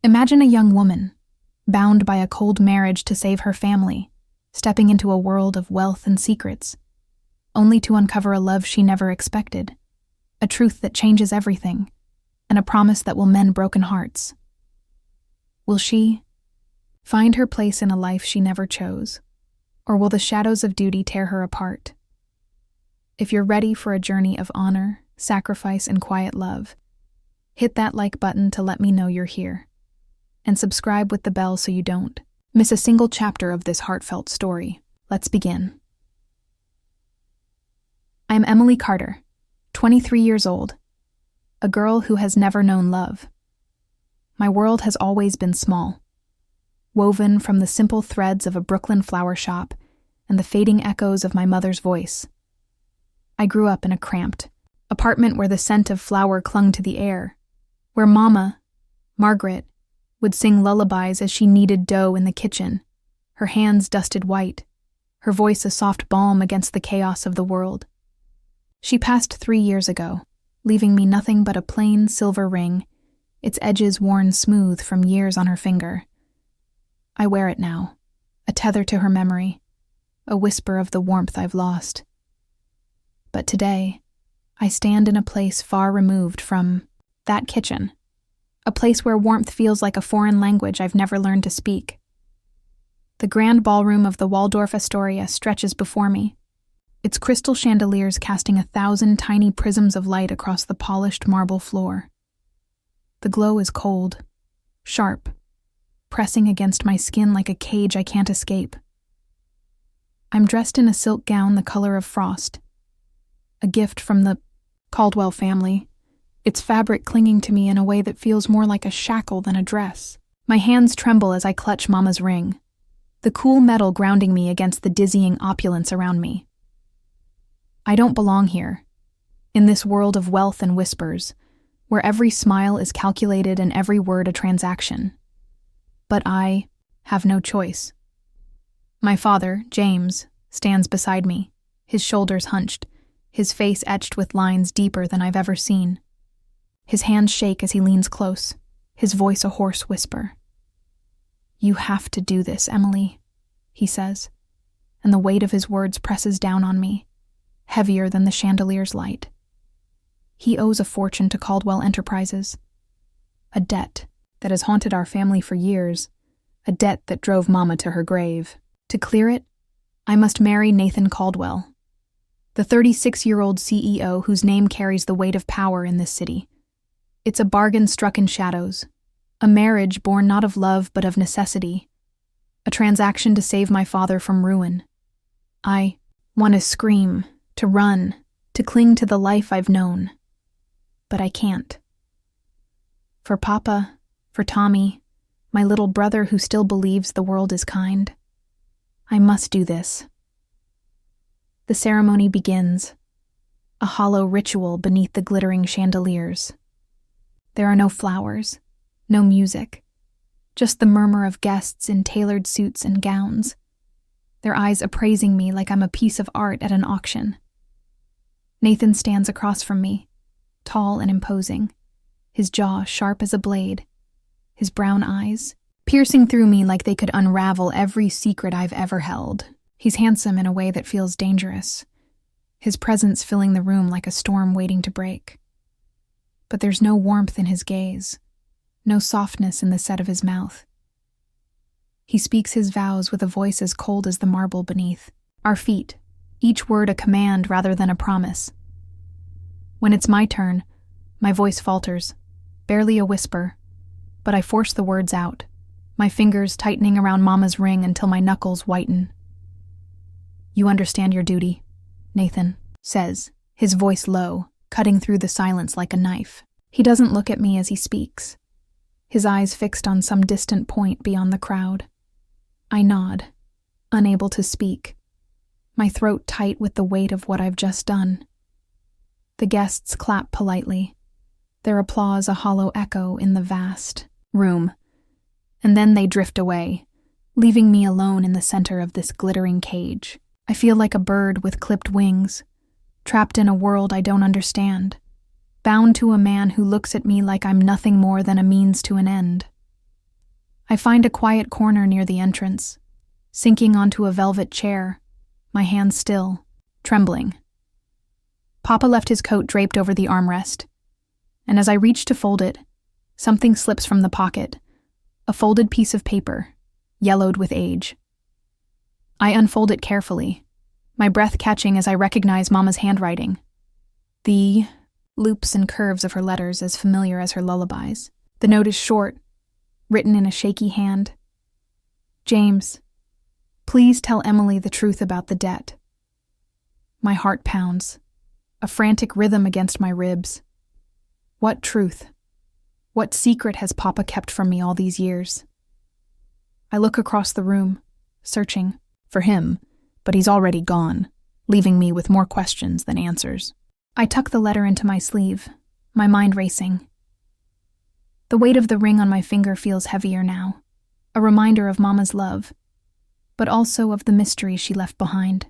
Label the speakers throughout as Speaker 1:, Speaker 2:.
Speaker 1: Imagine a young woman, bound by a cold marriage to save her family, stepping into a world of wealth and secrets, only to uncover a love she never expected, a truth that changes everything, and a promise that will mend broken hearts. Will she find her place in a life she never chose, or will the shadows of duty tear her apart? If you're ready for a journey of honor, sacrifice, and quiet love, hit that like button to let me know you're here, and subscribe with the bell so you don't miss a single chapter of this heartfelt story. Let's begin. I'm Emily Carter, 23 years old, a girl who has never known love. My world has always been small, woven from the simple threads of a Brooklyn flower shop and the fading echoes of my mother's voice. I grew up in a cramped apartment where the scent of flower clung to the air, where Mama, Margaret, would sing lullabies as she kneaded dough in the kitchen, her hands dusted white, her voice a soft balm against the chaos of the world. She passed 3 years ago, leaving me nothing but a plain silver ring, its edges worn smooth from years on her finger. I wear it now, a tether to her memory, a whisper of the warmth I've lost. But today, I stand in a place far removed from that kitchen, a place where warmth feels like a foreign language I've never learned to speak. The grand ballroom of the Waldorf Astoria stretches before me, its crystal chandeliers casting 1,000 tiny prisms of light across the polished marble floor. The glow is cold, sharp, pressing against my skin like a cage I can't escape. I'm dressed in a silk gown the color of frost, a gift from the Caldwell family, its fabric clinging to me in a way that feels more like a shackle than a dress. My hands tremble as I clutch Mama's ring, the cool metal grounding me against the dizzying opulence around me. I don't belong here, in this world of wealth and whispers, where every smile is calculated and every word a transaction. But I have no choice. My father, James, stands beside me, his shoulders hunched, his face etched with lines deeper than I've ever seen. His hands shake as he leans close, his voice a hoarse whisper. "You have to do this, Emily," he says, and the weight of his words presses down on me, heavier than the chandelier's light. He owes a fortune to Caldwell Enterprises, a debt that has haunted our family for years, a debt that drove Mama to her grave. To clear it, I must marry Nathan Caldwell, the 36-year-old CEO whose name carries the weight of power in this city. It's a bargain struck in shadows, a marriage born not of love but of necessity, a transaction to save my father from ruin. I want to scream, to run, to cling to the life I've known, but I can't. For Papa, for Tommy, my little brother who still believes the world is kind, I must do this. The ceremony begins, a hollow ritual beneath the glittering chandeliers. There are no flowers, no music, just the murmur of guests in tailored suits and gowns, their eyes appraising me like I'm a piece of art at an auction. Nathan stands across from me, tall and imposing, his jaw sharp as a blade, his brown eyes piercing through me like they could unravel every secret I've ever held. He's handsome in a way that feels dangerous, his presence filling the room like a storm waiting to break. But there's no warmth in his gaze, no softness in the set of his mouth. He speaks his vows with a voice as cold as the marble beneath, our feet, each word a command rather than a promise. When it's my turn, my voice falters, barely a whisper, but I force the words out, my fingers tightening around Mama's ring until my knuckles whiten. "You understand your duty," Nathan says, his voice low, cutting through the silence like a knife. He doesn't look at me as he speaks, his eyes fixed on some distant point beyond the crowd. I nod, unable to speak, my throat tight with the weight of what I've just done. The guests clap politely, their applause a hollow echo in the vast room, and then they drift away, leaving me alone in the center of this glittering cage. I feel like a bird with clipped wings, trapped in a world I don't understand, bound to a man who looks at me like I'm nothing more than a means to an end. I find a quiet corner near the entrance, sinking onto a velvet chair, my hands still, trembling. Papa left his coat draped over the armrest, and as I reach to fold it, something slips from the pocket, a folded piece of paper, yellowed with age. I unfold it carefully, my breath catching as I recognize Mama's handwriting. The loops and curves of her letters as familiar as her lullabies. The note is short, written in a shaky hand. James, please tell Emily the truth about the debt. My heart pounds, a frantic rhythm against my ribs. What truth? What secret has Papa kept from me all these years? I look across the room, searching for him, but he's already gone, leaving me with more questions than answers. I tuck the letter into my sleeve, my mind racing. The weight of the ring on my finger feels heavier now, a reminder of Mama's love, but also of the mystery she left behind.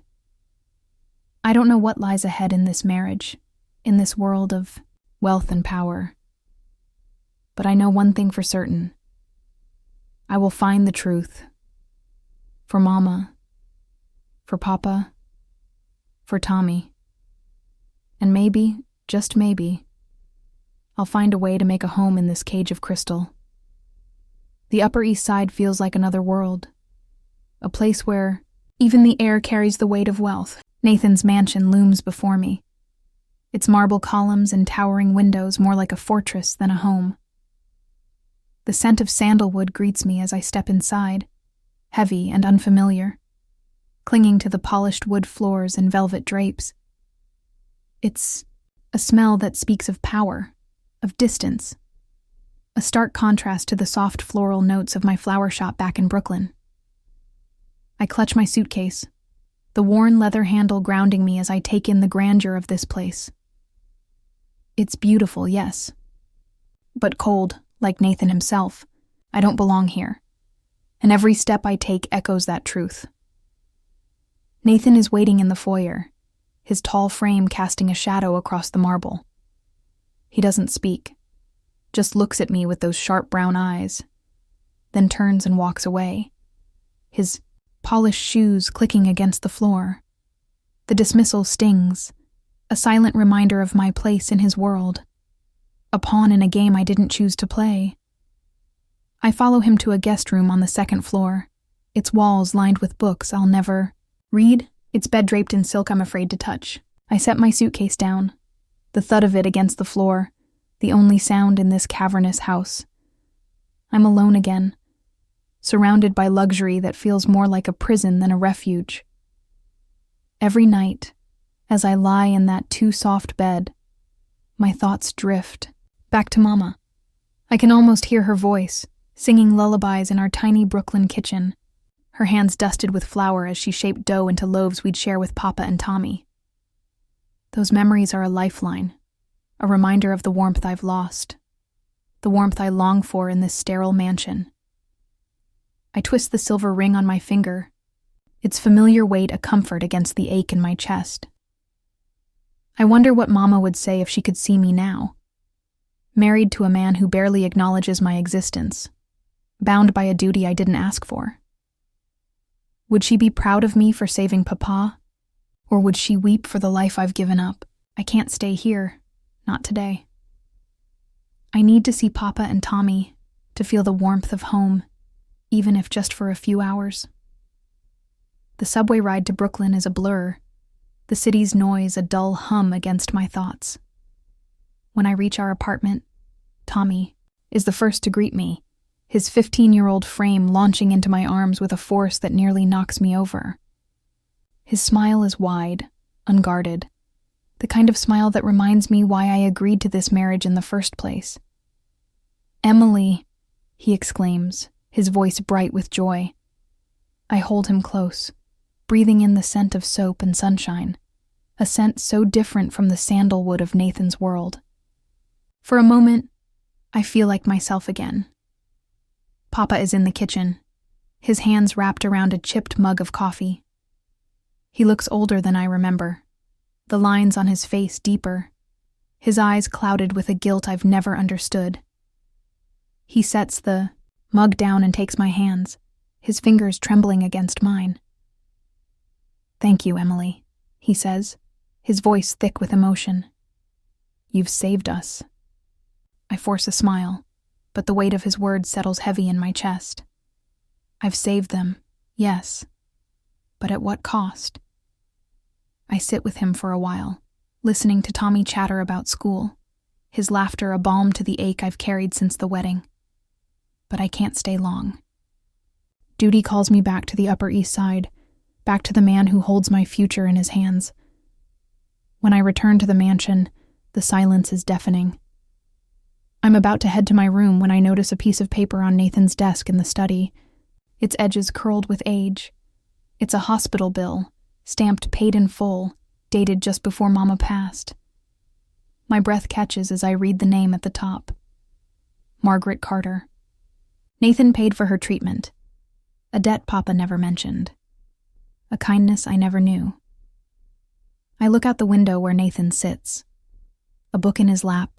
Speaker 1: I don't know what lies ahead in this marriage, in this world of wealth and power. But I know one thing for certain. I will find the truth. For Mama, for Papa, for Tommy. And maybe, just maybe, I'll find a way to make a home in this cage of crystal. The Upper East Side feels like another world, a place where even the air carries the weight of wealth. Nathan's mansion looms before me, its marble columns and towering windows more like a fortress than a home. The scent of sandalwood greets me as I step inside, heavy and unfamiliar, clinging to the polished wood floors and velvet drapes. It's a smell that speaks of power, of distance, a stark contrast to the soft floral notes of my flower shop back in Brooklyn. I clutch my suitcase, the worn leather handle grounding me as I take in the grandeur of this place. It's beautiful, yes, but cold, like Nathan himself. I don't belong here, and every step I take echoes that truth. Nathan is waiting in the foyer, his tall frame casting a shadow across the marble. He doesn't speak, just looks at me with those sharp brown eyes, then turns and walks away, his polished shoes clicking against the floor. The dismissal stings, a silent reminder of my place in his world, a pawn in a game I didn't choose to play. I follow him to a guest room on the second floor, its walls lined with books I'll never read, its bed draped in silk I'm afraid to touch. I set my suitcase down, the thud of it against the floor, the only sound in this cavernous house. I'm alone again, surrounded by luxury that feels more like a prison than a refuge. Every night, as I lie in that too-soft bed, my thoughts drift back to Mama. I can almost hear her voice, singing lullabies in our tiny Brooklyn kitchen, her hands dusted with flour as she shaped dough into loaves we'd share with Papa and Tommy. Those memories are a lifeline, a reminder of the warmth I've lost, the warmth I long for in this sterile mansion. I twist the silver ring on my finger, its familiar weight a comfort against the ache in my chest. I wonder what Mama would say if she could see me now, married to a man who barely acknowledges my existence, bound by a duty I didn't ask for. Would she be proud of me for saving Papa, or would she weep for the life I've given up? I can't stay here, not today. I need to see Papa and Tommy, to feel the warmth of home, even if just for a few hours. The subway ride to Brooklyn is a blur, the city's noise a dull hum against my thoughts. When I reach our apartment, Tommy is the first to greet me, his 15-year-old frame launching into my arms with a force that nearly knocks me over. His smile is wide, unguarded, the kind of smile that reminds me why I agreed to this marriage in the first place. "Emily," he exclaims, his voice bright with joy. I hold him close, breathing in the scent of soap and sunshine, a scent so different from the sandalwood of Nathan's world. For a moment, I feel like myself again. Papa is in the kitchen, his hands wrapped around a chipped mug of coffee. He looks older than I remember, the lines on his face deeper, his eyes clouded with a guilt I've never understood. He sets the mug down and takes my hands, his fingers trembling against mine. "Thank you, Emily," he says, his voice thick with emotion. "You've saved us." I force a smile, but the weight of his words settles heavy in my chest. I've saved them, yes, but at what cost? I sit with him for a while, listening to Tommy chatter about school, his laughter a balm to the ache I've carried since the wedding. But I can't stay long. Duty calls me back to the Upper East Side, back to the man who holds my future in his hands. When I return to the mansion, the silence is deafening. I'm about to head to my room when I notice a piece of paper on Nathan's desk in the study, its edges curled with age. It's a hospital bill, stamped paid in full, dated just before Mama passed. My breath catches as I read the name at the top. Margaret Carter. Nathan paid for her treatment, a debt Papa never mentioned, a kindness I never knew. I look out the window where Nathan sits, a book in his lap,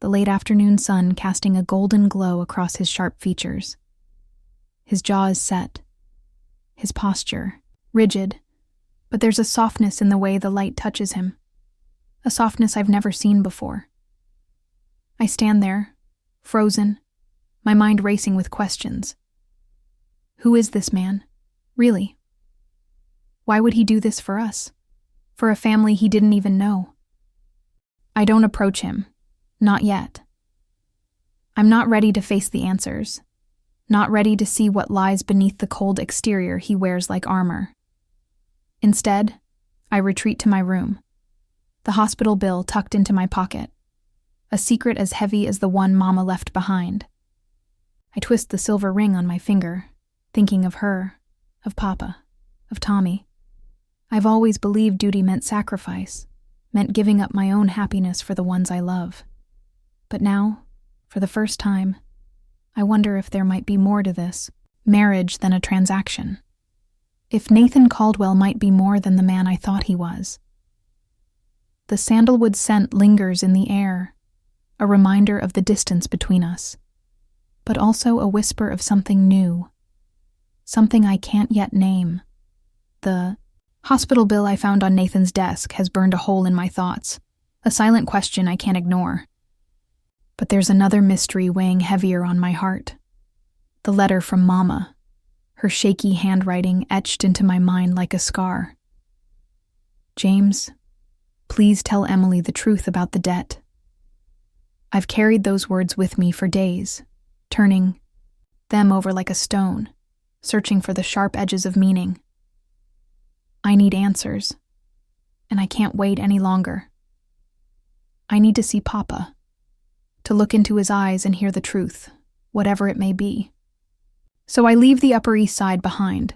Speaker 1: the late afternoon sun casting a golden glow across his sharp features. His jaw is set, his posture rigid, but there's a softness in the way the light touches him, a softness I've never seen before. I stand there, frozen, my mind racing with questions. Who is this man, really? Why would he do this for us, for a family he didn't even know? I don't approach him, not yet. I'm not ready to face the answers, not ready to see what lies beneath the cold exterior he wears like armor. Instead, I retreat to my room, the hospital bill tucked into my pocket, a secret as heavy as the one Mama left behind. I twist the silver ring on my finger, thinking of her, of Papa, of Tommy. I've always believed duty meant sacrifice, meant giving up my own happiness for the ones I love. But now, for the first time, I wonder if there might be more to this marriage than a transaction. If Nathan Caldwell might be more than the man I thought he was. The sandalwood scent lingers in the air, a reminder of the distance between us, but also a whisper of something new, something I can't yet name. The hospital bill I found on Nathan's desk has burned a hole in my thoughts, a silent question I can't ignore. But there's another mystery weighing heavier on my heart. The letter from Mama, her shaky handwriting etched into my mind like a scar. James, please tell Emily the truth about the debt. I've carried those words with me for days, turning them over like a stone, searching for the sharp edges of meaning. I need answers, and I can't wait any longer. I need to see Papa, to look into his eyes and hear the truth, whatever it may be. So I leave the Upper East Side behind,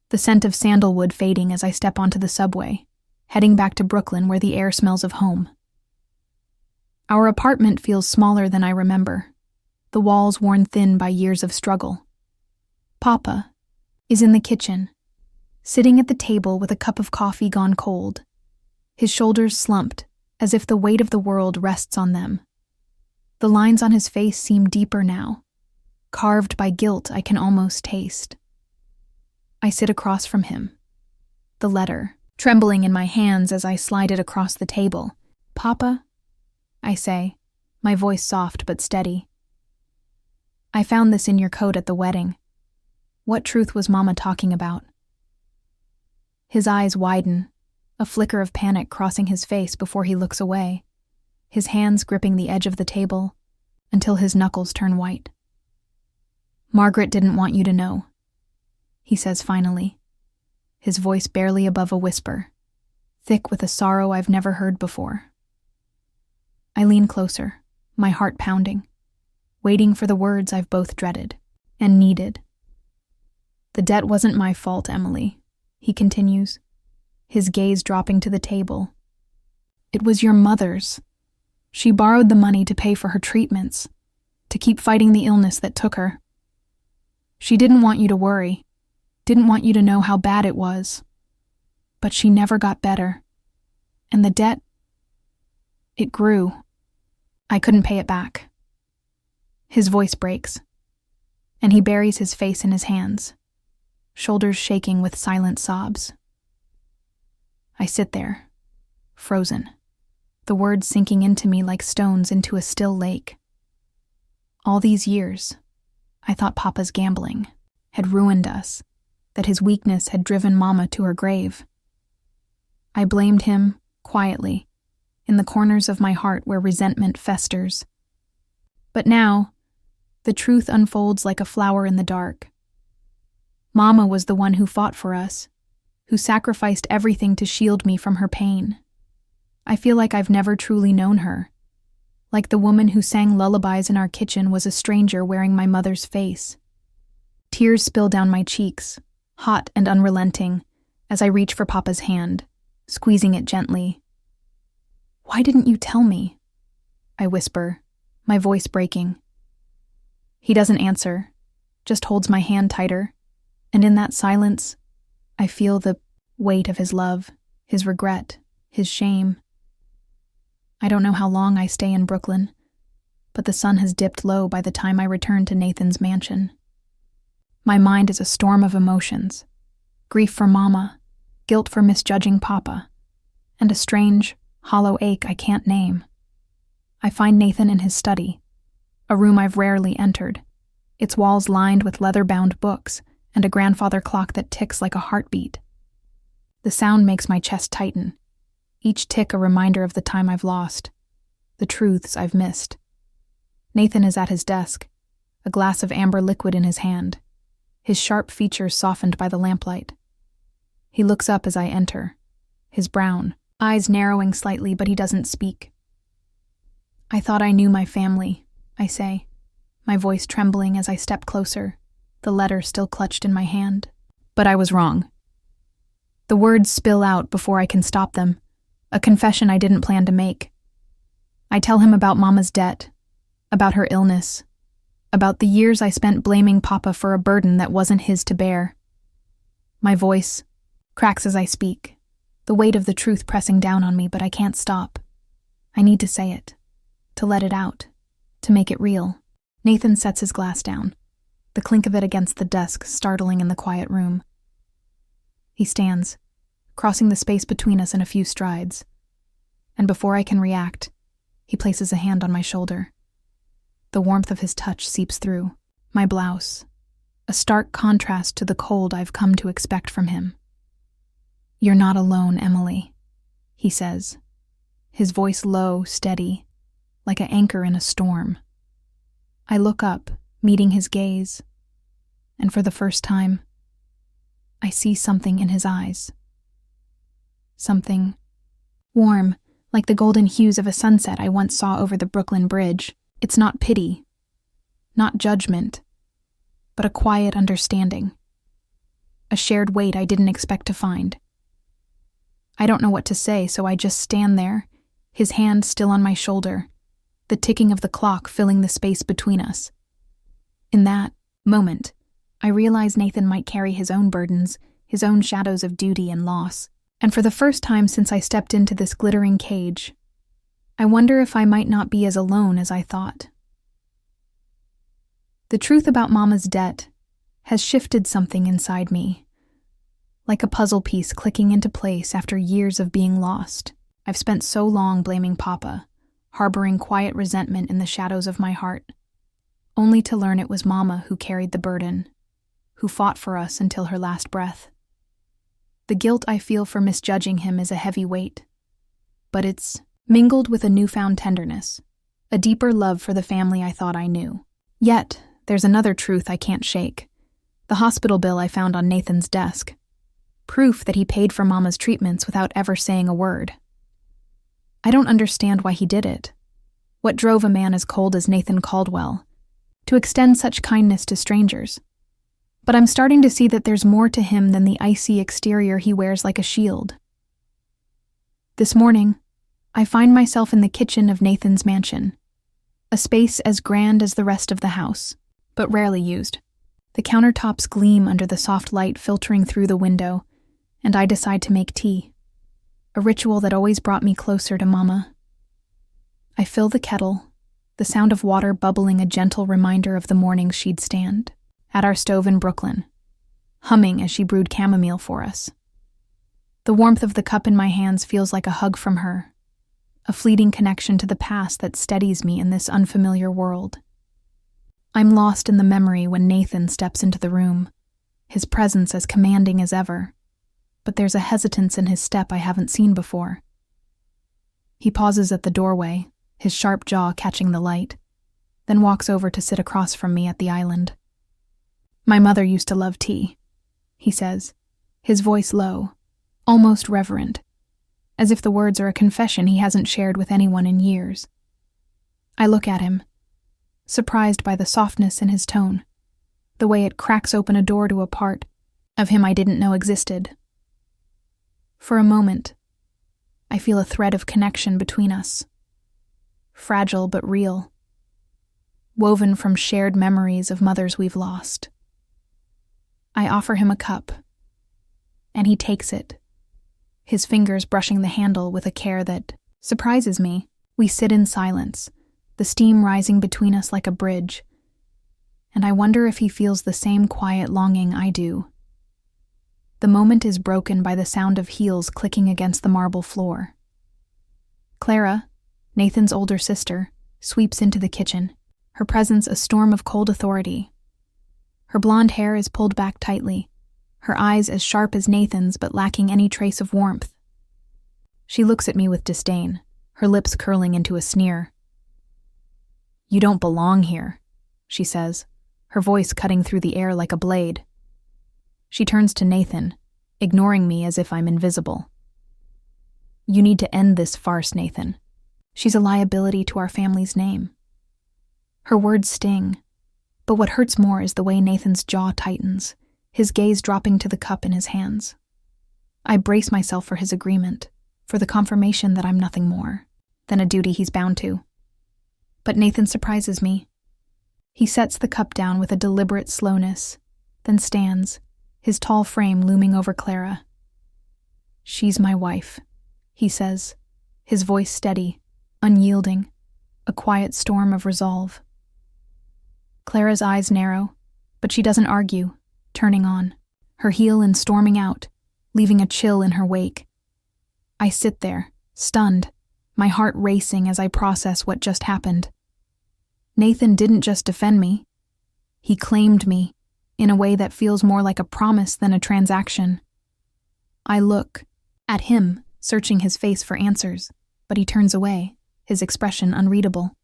Speaker 1: the scent of sandalwood fading as I step onto the subway, heading back to Brooklyn where the air smells of home. Our apartment feels smaller than I remember, the walls worn thin by years of struggle. Papa is in the kitchen, sitting at the table with a cup of coffee gone cold, his shoulders slumped as if the weight of the world rests on them. The lines on his face seem deeper now, carved by guilt I can almost taste. I sit across from him, the letter trembling in my hands as I slide it across the table. "Papa," I say, my voice soft but steady. "I found this in your coat at the wedding. What truth was Mama talking about?" His eyes widen, a flicker of panic crossing his face before he looks away, his hands gripping the edge of the table until his knuckles turn white. "Margaret didn't want you to know," he says finally, his voice barely above a whisper, thick with a sorrow I've never heard before. I lean closer, my heart pounding, waiting for the words I've both dreaded and needed. "The debt wasn't my fault, Emily," he continues, his gaze dropping to the table. "It was your mother's. She borrowed the money to pay for her treatments, to keep fighting the illness that took her. She didn't want you to worry, didn't want you to know how bad it was. But she never got better. And the debt, it grew. I couldn't pay it back." His voice breaks. and he buries his face in his hands, shoulders shaking with silent sobs. I sit there, frozen, the words sinking into me like stones into a still lake. All these years, I thought Papa's gambling had ruined us, that his weakness had driven Mama to her grave. I blamed him, quietly, in the corners of my heart where resentment festers. But now, the truth unfolds like a flower in the dark. Mama was the one who fought for us, who sacrificed everything to shield me from her pain. I feel like I've never truly known her, like the woman who sang lullabies in our kitchen was a stranger wearing my mother's face. Tears spill down my cheeks, hot and unrelenting, as I reach for Papa's hand, squeezing it gently. "Why didn't you tell me?" I whisper, my voice breaking. He doesn't answer, just holds my hand tighter, and in that silence, I feel the weight of his love, his regret, his shame. I don't know how long I stay in Brooklyn, but the sun has dipped low by the time I return to Nathan's mansion. My mind is a storm of emotions, grief for Mama, guilt for misjudging Papa, and a strange, hollow ache I can't name. I find Nathan in his study, a room I've rarely entered, its walls lined with leather-bound books and a grandfather clock that ticks like a heartbeat. The sound makes my chest tighten, each tick a reminder of the time I've lost, the truths I've missed. Nathan is at his desk, a glass of amber liquid in his hand, his sharp features softened by the lamplight. He looks up as I enter, his brown, eyes narrowing slightly, but he doesn't speak. "I thought I knew my family," I say, my voice trembling as I step closer, the letter still clutched in my hand. But I was wrong. The words spill out before I can stop them, a confession I didn't plan to make. I tell him about Mama's debt, about her illness, about the years I spent blaming Papa for a burden that wasn't his to bear. My voice cracks as I speak, the weight of the truth pressing down on me, but I can't stop. I need to say it, to let it out, to make it real. Nathan sets his glass down, the clink of it against the desk startling in the quiet room. He stands, crossing the space between us in a few strides, and before I can react, he places a hand on my shoulder. The warmth of his touch seeps through my blouse, a stark contrast to the cold I've come to expect from him. "You're not alone, Emily," he says, his voice low, steady, like an anchor in a storm. I look up, meeting his gaze, and for the first time, I see something in his eyes. Something warm, like the golden hues of a sunset I once saw over the Brooklyn Bridge. It's not pity, not judgment, but a quiet understanding, a shared weight I didn't expect to find. I don't know what to say, so I just stand there, his hand still on my shoulder, the ticking of the clock filling the space between us. In that moment, I realize Nathan might carry his own burdens, his own shadows of duty and loss, and for the first time since I stepped into this glittering cage, I wonder if I might not be as alone as I thought. The truth about Mama's debt has shifted something inside me, like a puzzle piece clicking into place after years of being lost. I've spent so long blaming Papa, harboring quiet resentment in the shadows of my heart, only to learn it was Mama who carried the burden, who fought for us until her last breath. The guilt I feel for misjudging him is a heavy weight, but it's mingled with a newfound tenderness, a deeper love for the family I thought I knew. Yet, there's another truth I can't shake, the hospital bill I found on Nathan's desk, proof that he paid for Mama's treatments without ever saying a word. I don't understand why he did it. What drove a man as cold as Nathan Caldwell to extend such kindness to strangers? But I'm starting to see that there's more to him than the icy exterior he wears like a shield. This morning, I find myself in the kitchen of Nathan's mansion, a space as grand as the rest of the house, but rarely used. The countertops gleam under the soft light filtering through the window, and I decide to make tea, a ritual that always brought me closer to Mama. I fill the kettle, the sound of water bubbling a gentle reminder of the mornings she'd stand. at our stove in Brooklyn, humming as she brewed chamomile for us. The warmth of the cup in my hands feels like a hug from her, a fleeting connection to the past that steadies me in this unfamiliar world. I'm lost in the memory when Nathan steps into the room, his presence as commanding as ever, but there's a hesitance in his step I haven't seen before. He pauses at the doorway, his sharp jaw catching the light, then walks over to sit across from me at the island. "My mother used to love tea," he says, his voice low, almost reverent, as if the words are a confession he hasn't shared with anyone in years. I look at him, surprised by the softness in his tone, the way it cracks open a door to a part of him I didn't know existed. For a moment, I feel a thread of connection between us, fragile but real, woven from shared memories of mothers we've lost. I offer him a cup, and he takes it, his fingers brushing the handle with a care that surprises me. We sit in silence, the steam rising between us like a bridge, and I wonder if he feels the same quiet longing I do. The moment is broken by the sound of heels clicking against the marble floor. Clara, Nathan's older sister, sweeps into the kitchen, her presence a storm of cold authority. Her blonde hair is pulled back tightly, her eyes as sharp as Nathan's but lacking any trace of warmth. She looks at me with disdain, her lips curling into a sneer. "You don't belong here," she says, her voice cutting through the air like a blade. She turns to Nathan, ignoring me as if I'm invisible. "You need to end this farce, Nathan. She's a liability to our family's name." Her words sting, but what hurts more is the way Nathan's jaw tightens, his gaze dropping to the cup in his hands. I brace myself for his agreement, for the confirmation that I'm nothing more than a duty he's bound to. But Nathan surprises me. He sets the cup down with a deliberate slowness, then stands, his tall frame looming over Clara. "She's my wife," he says, his voice steady, unyielding, a quiet storm of resolve. Clara's eyes narrow, but she doesn't argue, turning on, her heel and storming out, leaving a chill in her wake. I sit there, stunned, my heart racing as I process what just happened. Nathan didn't just defend me. He claimed me, in a way that feels more like a promise than a transaction. I look at him, searching his face for answers, but he turns away, his expression unreadable.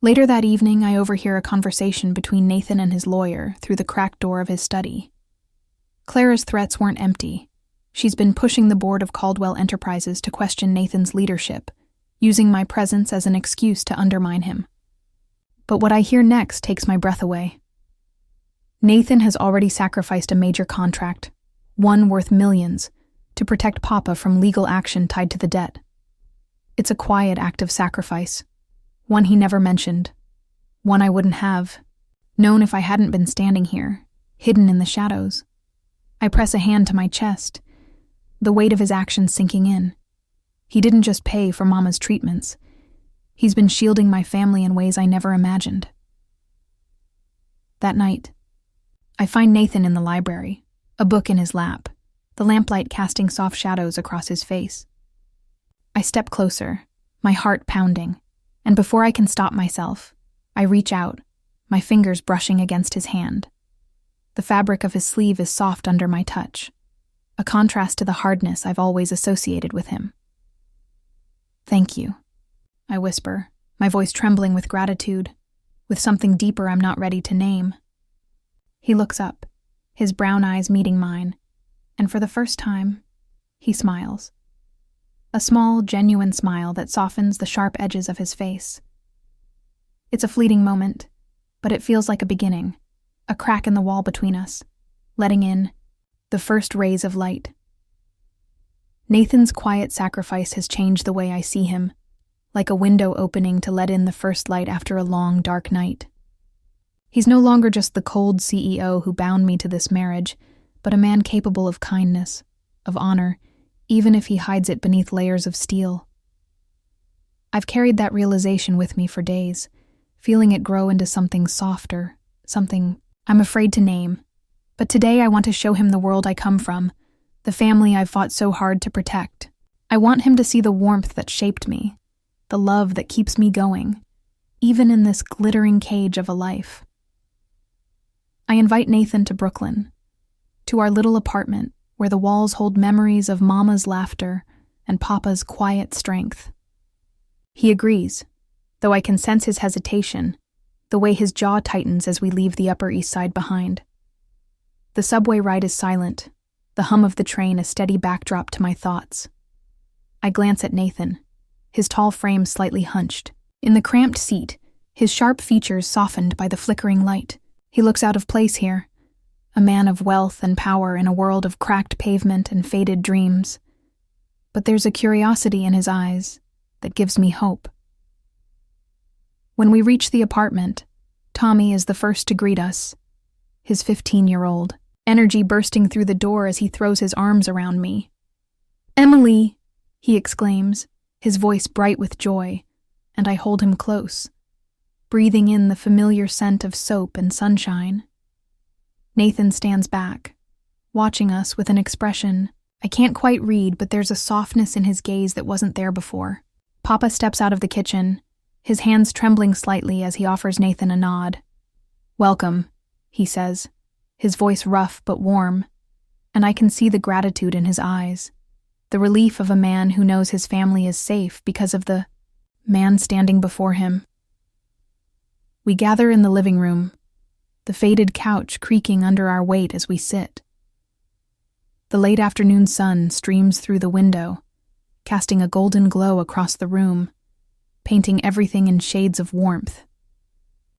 Speaker 1: Later that evening, I overhear a conversation between Nathan and his lawyer through the cracked door of his study. Clara's threats weren't empty. She's been pushing the board of Caldwell Enterprises to question Nathan's leadership, using my presence as an excuse to undermine him. But what I hear next takes my breath away. Nathan has already sacrificed a major contract, one worth millions, to protect Papa from legal action tied to the debt. It's a quiet act of sacrifice, one he never mentioned, one I wouldn't have known if I hadn't been standing here, hidden in the shadows. I press a hand to my chest, the weight of his actions sinking in. He didn't just pay for Mama's treatments. He's been shielding my family in ways I never imagined. That night, I find Nathan in the library, a book in his lap, the lamplight casting soft shadows across his face. I step closer, my heart pounding, and before I can stop myself, I reach out, my fingers brushing against his hand. The fabric of his sleeve is soft under my touch, a contrast to the hardness I've always associated with him. "Thank you," I whisper, my voice trembling with gratitude, with something deeper I'm not ready to name. He looks up, his brown eyes meeting mine, and for the first time, he smiles. A small, genuine smile that softens the sharp edges of his face. It's a fleeting moment, but it feels like a beginning, a crack in the wall between us, letting in the first rays of light. Nathan's quiet sacrifice has changed the way I see him, like a window opening to let in the first light after a long, dark night. He's no longer just the cold CEO who bound me to this marriage, but a man capable of kindness, of honor, even if he hides it beneath layers of steel. I've carried that realization with me for days, feeling it grow into something softer, something I'm afraid to name, but today I want to show him the world I come from, the family I've fought so hard to protect. I want him to see the warmth that shaped me, the love that keeps me going, even in this glittering cage of a life. I invite Nathan to Brooklyn, to our little apartment where the walls hold memories of Mama's laughter and Papa's quiet strength. He agrees, though I can sense his hesitation, the way his jaw tightens as we leave the Upper East Side behind. The subway ride is silent, the hum of the train a steady backdrop to my thoughts. I glance at Nathan, his tall frame slightly hunched. In the cramped seat, his sharp features softened by the flickering light. He looks out of place here, a man of wealth and power in a world of cracked pavement and faded dreams. But there's a curiosity in his eyes that gives me hope. When we reach the apartment, Tommy is the first to greet us, his 15-year-old, energy bursting through the door as he throws his arms around me. "Emily!" he exclaims, his voice bright with joy, and I hold him close, breathing in the familiar scent of soap and sunshine. Nathan stands back, watching us with an expression I can't quite read, but there's a softness in his gaze that wasn't there before. Papa steps out of the kitchen, his hands trembling slightly as he offers Nathan a nod. "Welcome," he says, his voice rough but warm, and I can see the gratitude in his eyes, the relief of a man who knows his family is safe because of the man standing before him. We gather in the living room, the faded couch creaking under our weight as we sit. The late afternoon sun streams through the window, casting a golden glow across the room, painting everything in shades of warmth.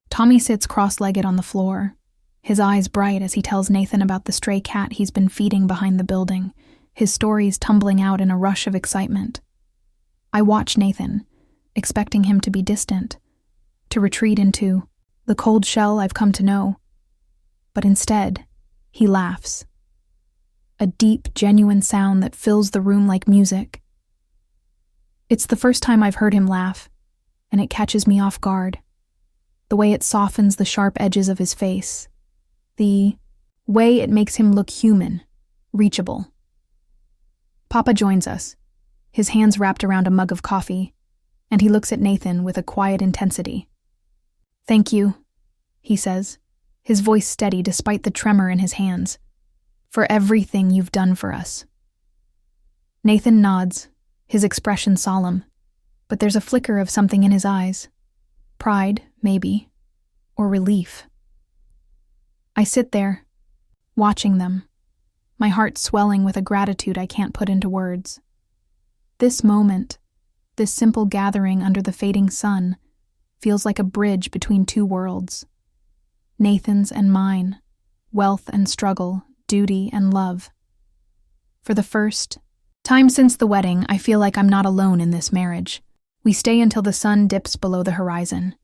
Speaker 1: Tommy sits cross-legged on the floor, his eyes bright as he tells Nathan about the stray cat he's been feeding behind the building, his stories tumbling out in a rush of excitement. I watch Nathan, expecting him to be distant, to retreat into the cold shell I've come to know. But instead, he laughs. A deep, genuine sound that fills the room like music. It's the first time I've heard him laugh, and it catches me off guard. The way it softens the sharp edges of his face. The way it makes him look human, reachable. Papa joins us, his hands wrapped around a mug of coffee, and he looks at Nathan with a quiet intensity. "Thank you," he says, his voice steady despite the tremor in his hands, "for everything you've done for us." Nathan nods, his expression solemn, but there's a flicker of something in his eyes. Pride, maybe, or relief. I sit there, watching them, my heart swelling with a gratitude I can't put into words. This moment, this simple gathering under the fading sun, feels like a bridge between two worlds. Nathan's and mine, wealth and struggle, duty and love. For the first time since the wedding, I feel like I'm not alone in this marriage. We stay until the sun dips below the horizon,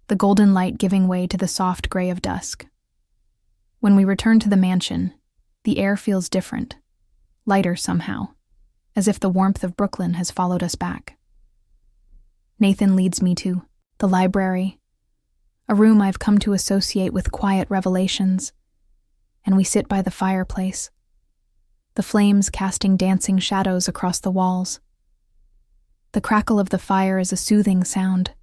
Speaker 1: the golden light giving way to the soft gray of dusk. When we return to the mansion, the air feels different, lighter somehow, as if the warmth of Brooklyn has followed us back. Nathan leads me to the library, a room I've come to associate with quiet revelations, and we sit by the fireplace, the flames casting dancing shadows across the walls. The crackle of the fire is a soothing sound,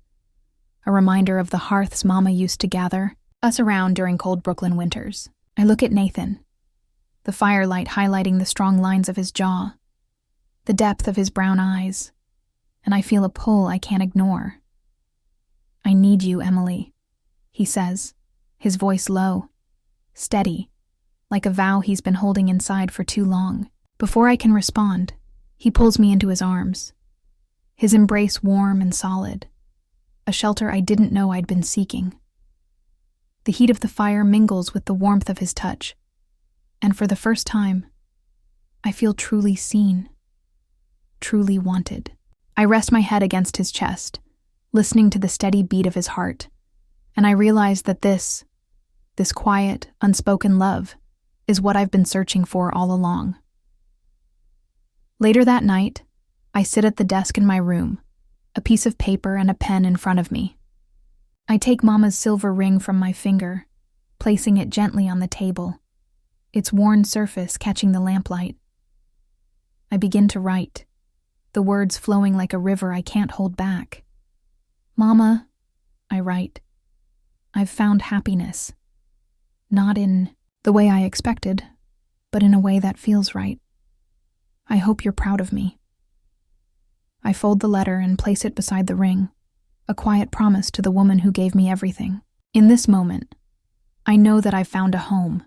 Speaker 1: a reminder of the hearths Mama used to gather us around during cold Brooklyn winters. I look at Nathan, the firelight highlighting the strong lines of his jaw, the depth of his brown eyes, and I feel a pull I can't ignore. "I need you, Emily," he says, his voice low, steady, like a vow he's been holding inside for too long. Before I can respond, he pulls me into his arms, his embrace warm and solid, a shelter I didn't know I'd been seeking. The heat of the fire mingles with the warmth of his touch, and for the first time, I feel truly seen, truly wanted. I rest my head against his chest, listening to the steady beat of his heart, and I realize that this quiet, unspoken love is what I've been searching for all along. Later that night, I sit at the desk in my room, a piece of paper and a pen in front of me. I take Mama's silver ring from my finger, placing it gently on the table, its worn surface catching the lamplight. I begin to write, the words flowing like a river I can't hold back. "Mama," I write, "I've found happiness. Not in the way I expected, but in a way that feels right. I hope you're proud of me." I fold the letter and place it beside the ring, a quiet promise to the woman who gave me everything. In this moment, I know that I've found a home,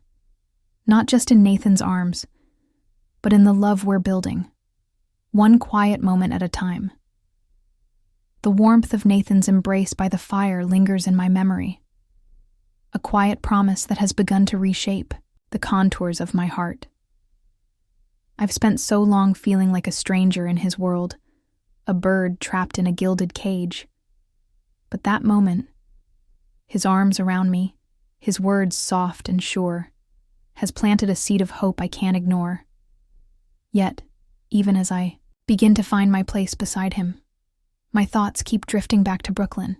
Speaker 1: not just in Nathan's arms, but in the love we're building, one quiet moment at a time. The warmth of Nathan's embrace by the fire lingers in my memory, a quiet promise that has begun to reshape the contours of my heart. I've spent so long feeling like a stranger in his world, a bird trapped in a gilded cage. But that moment, his arms around me, his words soft and sure, has planted a seed of hope I can't ignore. Yet, even as I begin to find my place beside him, my thoughts keep drifting back to Brooklyn,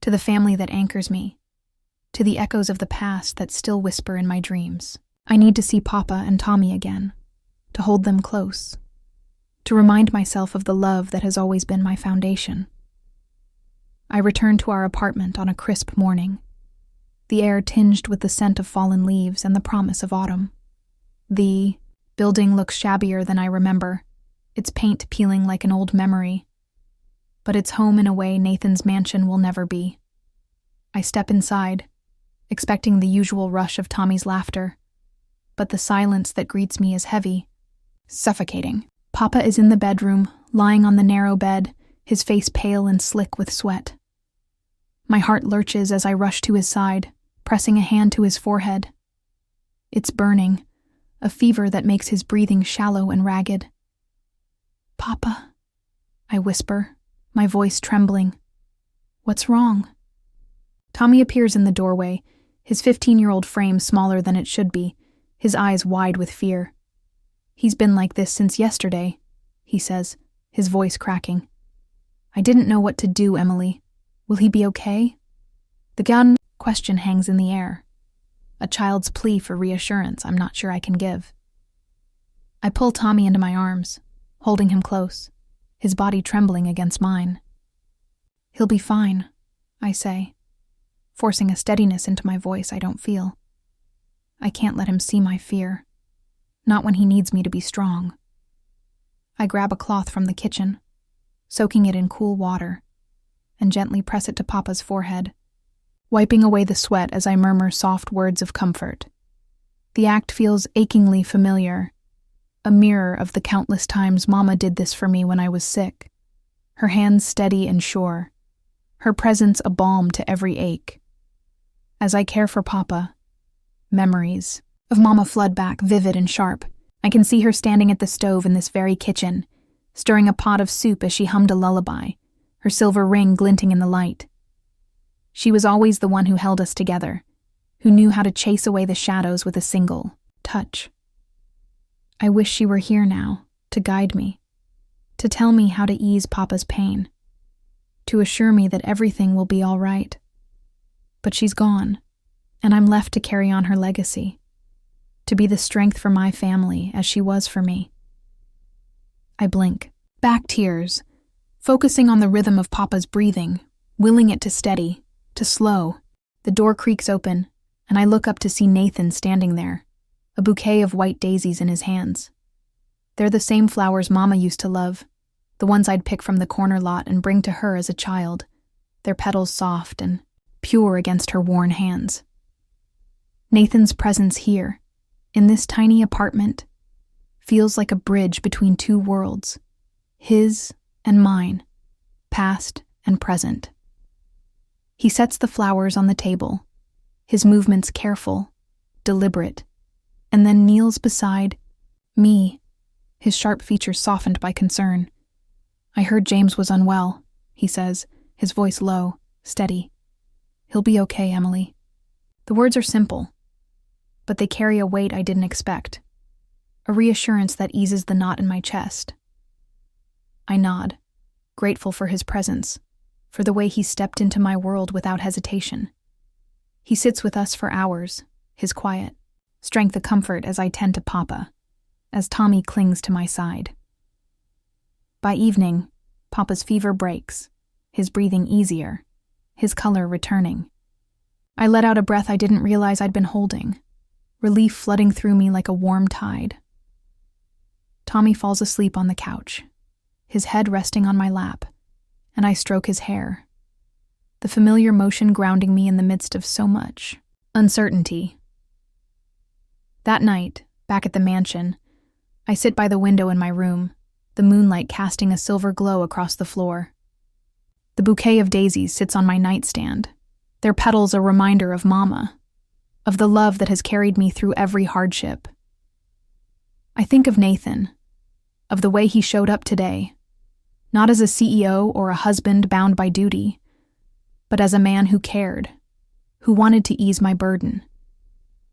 Speaker 1: to the family that anchors me, to the echoes of the past that still whisper in my dreams. I need to see Papa and Tommy again, to hold them close, to remind myself of the love that has always been my foundation. I return to our apartment on a crisp morning, the air tinged with the scent of fallen leaves and the promise of autumn. The building looks shabbier than I remember, its paint peeling like an old memory, but it's home in a way Nathan's mansion will never be. I step inside, expecting the usual rush of Tommy's laughter, but the silence that greets me is heavy, suffocating. Papa is in the bedroom, lying on the narrow bed, his face pale and slick with sweat. My heart lurches as I rush to his side, pressing a hand to his forehead. It's burning, a fever that makes his breathing shallow and ragged. "Papa," I whisper, my voice trembling. "What's wrong?" Tommy appears in the doorway, his 15-year-old frame smaller than it should be, his eyes wide with fear. "He's been like this since yesterday," he says, his voice cracking. "I didn't know what to do, Emily. Will he be okay?" The gun question hangs in the air, a child's plea for reassurance I'm not sure I can give. I pull Tommy into my arms, holding him close, his body trembling against mine. "He'll be fine," I say, forcing a steadiness into my voice I don't feel. I can't let him see my fear, not when he needs me to be strong. I grab a cloth from the kitchen, soaking it in cool water, and gently press it to Papa's forehead, wiping away the sweat as I murmur soft words of comfort. The act feels achingly familiar, a mirror of the countless times Mama did this for me when I was sick, her hands steady and sure, her presence a balm to every ache. As I care for Papa, memories of Mama flood back, vivid and sharp. I can see her standing at the stove in this very kitchen, stirring a pot of soup as she hummed a lullaby, her silver ring glinting in the light. She was always the one who held us together, who knew how to chase away the shadows with a single touch. I wish she were here now, to guide me, to tell me how to ease Papa's pain, to assure me that everything will be all right. But she's gone, and I'm left to carry on her legacy, to be the strength for my family as she was for me. I blink, back tears, focusing on the rhythm of Papa's breathing, willing it to steady, to slow. The door creaks open, and I look up to see Nathan standing there, a bouquet of white daisies in his hands. They're the same flowers Mama used to love, the ones I'd pick from the corner lot and bring to her as a child, their petals soft and pure against her worn hands. Nathan's presence here, in this tiny apartment, feels like a bridge between two worlds, his and mine, past and present. He sets the flowers on the table, his movements careful, deliberate, and then kneels beside me, his sharp features softened by concern. "I heard James was unwell," he says, his voice low, steady. "He'll be okay, Emily." The words are simple, but they carry a weight I didn't expect, a reassurance that eases the knot in my chest. I nod, grateful for his presence, for the way he stepped into my world without hesitation. He sits with us for hours, his quiet, strength a comfort as I tend to Papa, as Tommy clings to my side. By evening, Papa's fever breaks, his breathing easier, his color returning. I let out a breath I didn't realize I'd been holding, relief flooding through me like a warm tide. Tommy falls asleep on the couch, his head resting on my lap, and I stroke his hair, the familiar motion grounding me in the midst of so much uncertainty. That night, back at the mansion, I sit by the window in my room, the moonlight casting a silver glow across the floor. The bouquet of daisies sits on my nightstand, their petals a reminder of Mama, of the love that has carried me through every hardship. I think of Nathan, of the way he showed up today, not as a CEO or a husband bound by duty, but as a man who cared, who wanted to ease my burden.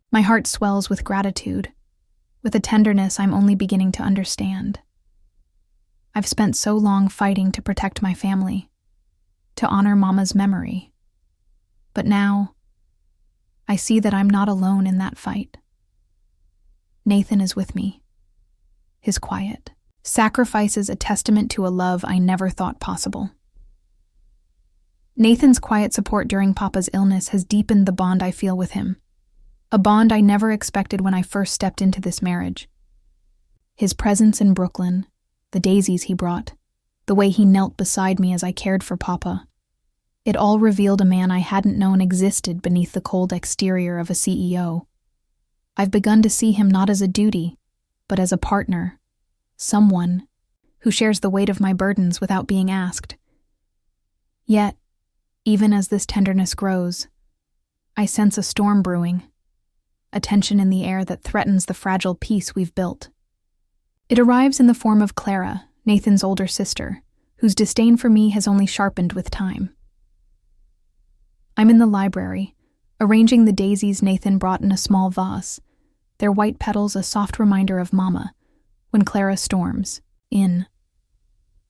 Speaker 1: My heart swells with gratitude, with a tenderness I'm only beginning to understand. I've spent so long fighting to protect my family, to honor Mama's memory. But now, I see that I'm not alone in that fight. Nathan is with me. His quiet sacrifice is a testament to a love I never thought possible. Nathan's quiet support during Papa's illness has deepened the bond I feel with him, a bond I never expected when I first stepped into this marriage. His presence in Brooklyn, the daisies he brought, the way he knelt beside me as I cared for Papa, it all revealed a man I hadn't known existed beneath the cold exterior of a CEO. I've begun to see him not as a duty, but as a partner, someone who shares the weight of my burdens without being asked. Yet, even as this tenderness grows, I sense a storm brewing, a tension in the air that threatens the fragile peace we've built. It arrives in the form of Clara, Nathan's older sister, whose disdain for me has only sharpened with time. I'm in the library, arranging the daisies Nathan brought in a small vase, their white petals a soft reminder of Mama, when Clara storms in.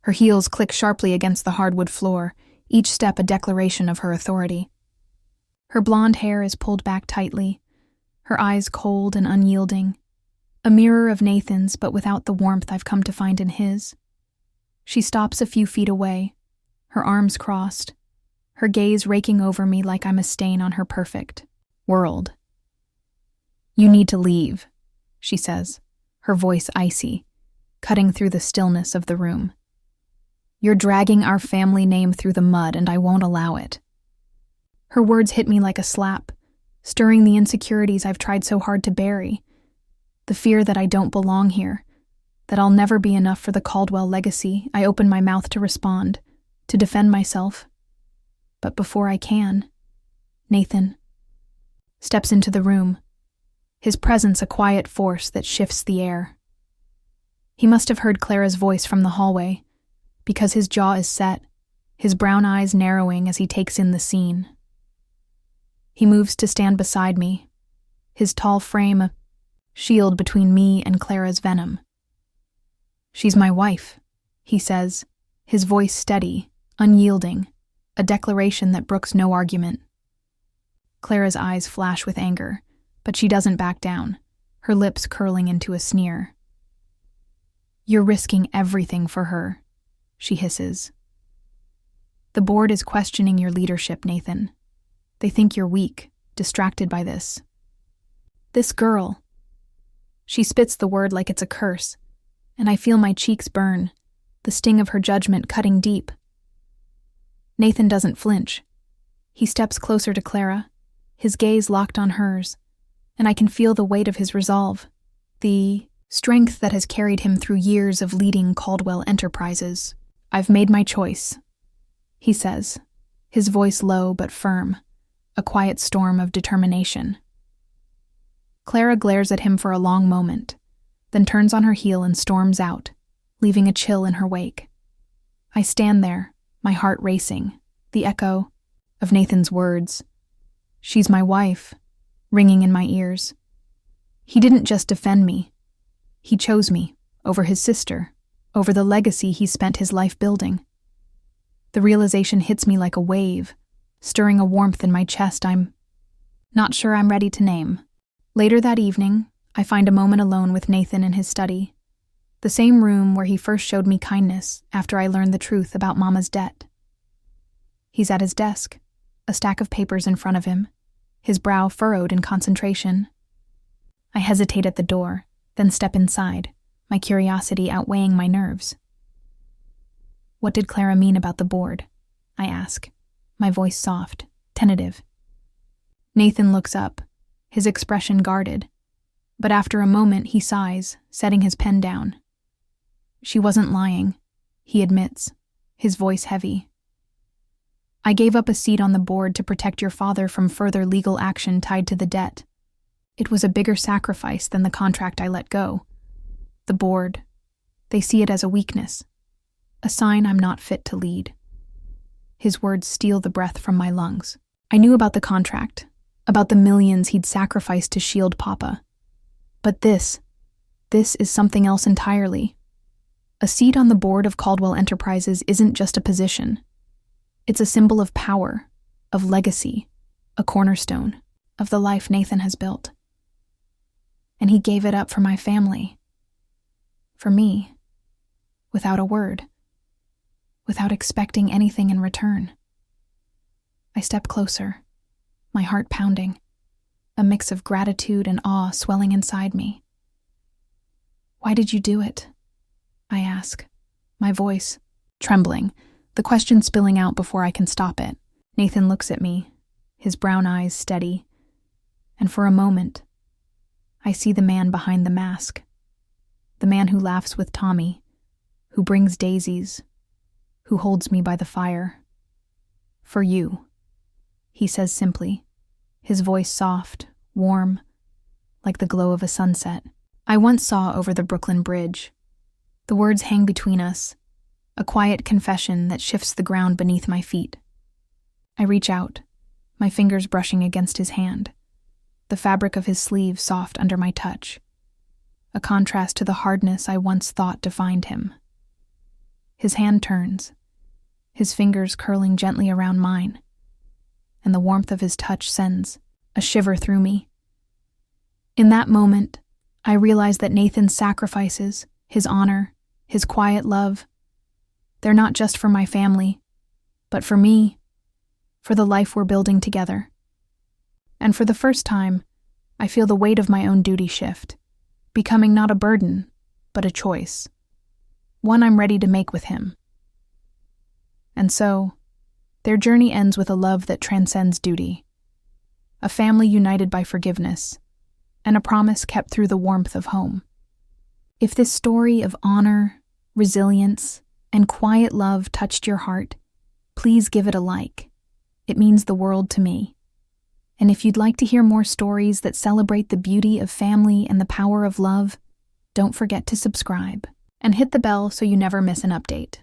Speaker 1: Her heels click sharply against the hardwood floor, each step a declaration of her authority. Her blonde hair is pulled back tightly, her eyes cold and unyielding, a mirror of Nathan's but without the warmth I've come to find in his. She stops a few feet away, her arms crossed, her gaze raking over me like I'm a stain on her perfect world. "You need to leave," she says, her voice icy, cutting through the stillness of the room. "You're dragging our family name through the mud, and I won't allow it." Her words hit me like a slap, stirring the insecurities I've tried so hard to bury, the fear that I don't belong here, that I'll never be enough for the Caldwell legacy. I open my mouth to respond, to defend myself. But before I can, Nathan steps into the room, his presence a quiet force that shifts the air. He must have heard Clara's voice from the hallway, because his jaw is set, his brown eyes narrowing as he takes in the scene. He moves to stand beside me, his tall frame a shield between me and Clara's venom. "She's my wife," he says, his voice steady, unyielding, a declaration that brooks no argument. Clara's eyes flash with anger, but she doesn't back down, her lips curling into a sneer. "You're risking everything for her," she hisses. "The board is questioning your leadership, Nathan. They think you're weak, distracted by this. This girl." She spits the word like it's a curse, and I feel my cheeks burn, the sting of her judgment cutting deep. Nathan doesn't flinch. He steps closer to Clara, his gaze locked on hers, and I can feel the weight of his resolve, the strength that has carried him through years of leading Caldwell enterprises. "I've made my choice," he says, his voice low but firm, a quiet storm of determination. Clara glares at him for a long moment, then turns on her heel and storms out, leaving a chill in her wake. I stand there, my heart racing, the echo of Nathan's words, "She's my wife," ringing in my ears. He didn't just defend me. He chose me, over his sister, over the legacy he spent his life building. The realization hits me like a wave, stirring a warmth in my chest I'm Not sure I'm ready to name. Later that evening, I find a moment alone with Nathan in his study. The same room where he first showed me kindness after I learned the truth about Mama's debt. He's at his desk, a stack of papers in front of him, his brow furrowed in concentration. I hesitate at the door, then step inside, my curiosity outweighing my nerves. "What did Clara mean about the board?" I ask, my voice soft, tentative. Nathan looks up, his expression guarded, but after a moment he sighs, setting his pen down. "She wasn't lying," he admits, his voice heavy. "I gave up a seat on the board to protect your father from further legal action tied to the debt. It was a bigger sacrifice than the contract I let go. The board, they see it as a weakness, a sign I'm not fit to lead." His words steal the breath from my lungs. I knew about the contract, about the millions he'd sacrificed to shield Papa. But this is something else entirely. A seat on the board of Caldwell Enterprises isn't just a position. It's a symbol of power, of legacy, a cornerstone of the life Nathan has built. And he gave it up for my family. For me, without a word, without expecting anything in return. I step closer, my heart pounding, a mix of gratitude and awe swelling inside me. "Why did you do it?" I ask, my voice trembling, the question spilling out before I can stop it. Nathan looks at me, his brown eyes steady, and for a moment, I see the man behind the mask, the man who laughs with Tommy, who brings daisies, who holds me by the fire. "For you," he says simply, his voice soft, warm, like the glow of a sunset. I once saw over the Brooklyn Bridge. The words hang between us, a quiet confession that shifts the ground beneath my feet. I reach out, my fingers brushing against his hand, the fabric of his sleeve soft under my touch, a contrast to the hardness I once thought defined him. His hand turns, his fingers curling gently around mine, and the warmth of his touch sends a shiver through me. In that moment, I realize that Nathan's sacrifices, his honor, his quiet love, they're not just for my family, but for me, for the life we're building together. And for the first time, I feel the weight of my own duty shift, becoming not a burden, but a choice, one I'm ready to make with him. And so, their journey ends with a love that transcends duty, a family united by forgiveness, and a promise kept through the warmth of home. If this story of honor, resilience, and quiet love touched your heart, please give it a like. It means the world to me. And if you'd like to hear more stories that celebrate the beauty of family and the power of love, don't forget to subscribe and hit the bell so you never miss an update.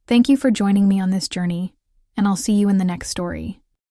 Speaker 1: Thank you for joining me on this journey, and I'll see you in the next story.